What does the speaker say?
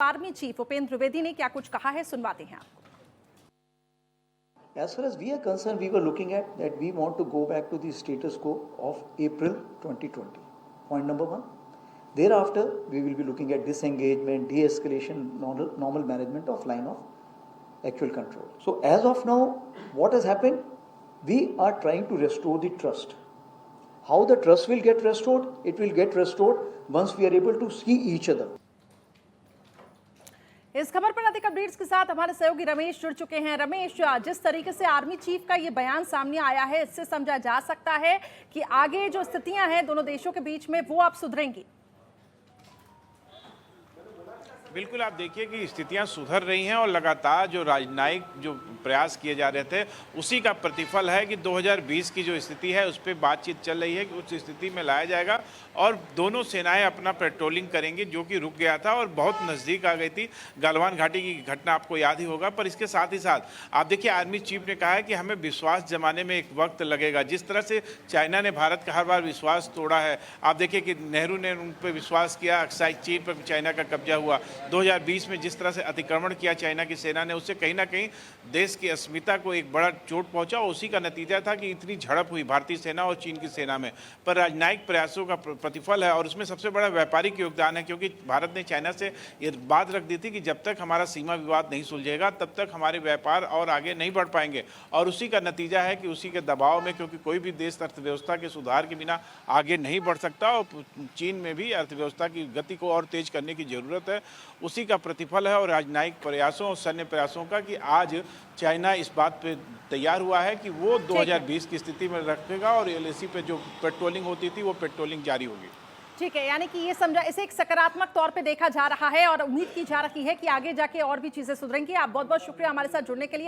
Army chief Upendra Dwivedi ने क्या कुछ कहा है, सुनवाते हैं आपको। As far as we are concerned, we were looking at that we want to go back to the status quo of April 2020. Point number one. Thereafter, we will be looking at disengagement, de-escalation, normal management of line of actual control. So as of now, what has happened? We are trying to restore the trust. How the trust will get restored? It will get restored once we are able to see each other. इस खबर पर अधिक updates के साथ हमारे सहयोगी रमेश जुड़ चुके हैं। रमेश, जिस तरीके से आर्मी चीफ का ये बयान सामने आया है, इससे समझा जा सकता है कि आगे जो स्थितियां हैं दोनों देशों के बीच में वो अब सुधरेंगी। बिल्कुल, आप देखिए कि स्थितियां सुधर रही हैं और लगातार जो राजनयिक जो प्रयास किए जा रहे थे उसी का प्रतिफल है कि 2020 की जो स्थिति है उस पर बातचीत चल रही है कि उस स्थिति में लाया जाएगा और दोनों सेनाएं अपना पेट्रोलिंग करेंगी, जो कि रुक गया था और बहुत नज़दीक आ गई थी। गलवान घाटी की घटना आपको याद ही होगा। पर इसके साथ ही साथ आप देखिए, आर्मी चीफ ने कहा है कि हमें विश्वास जमाने में एक वक्त लगेगा। जिस तरह से चाइना ने भारत का हर बार विश्वास तोड़ा है, आप देखिए कि नेहरू ने उन पर विश्वास किया, अक्साई चीन पर चाइना का कब्जा हुआ। 2020 में जिस तरह से अतिक्रमण किया चाइना की सेना ने, उससे कहीं ना कहीं देश की अस्मिता को एक बड़ा चोट पहुंचा और उसी का नतीजा था कि इतनी झड़प हुई भारतीय सेना और चीन की सेना में। पर राजनयिक प्रयासों का प्रतिफल है और उसमें सबसे बड़ा व्यापारिक योगदान है, क्योंकि भारत ने चाइना से ये बात रख दी थी कि जब तक हमारा सीमा विवाद नहीं सुलझेगा तब तक हमारे व्यापार और आगे नहीं बढ़ पाएंगे। और उसी का नतीजा है कि उसी के दबाव में, क्योंकि कोई भी देश अर्थव्यवस्था के सुधार के बिना आगे नहीं बढ़ सकता और चीन में भी अर्थव्यवस्था की गति को और तेज करने की जरूरत है, उसी का प्रतिफल है और राजनयिक प्रयासों और सैन्य प्रयासों का कि आज चाइना इस बात पे तैयार हुआ है कि वो 2020 की स्थिति में रखेगा और एलएसी पे जो पेट्रोलिंग होती थी वो पेट्रोलिंग जारी होगी। ठीक है, यानी कि ये समझा, इसे एक सकारात्मक तौर पे देखा जा रहा है और उम्मीद की जा रही है कि आगे जाके और भी चीजें सुधरेंगी। आप बहुत बहुत शुक्रिया हमारे साथ जुड़ने के लिए।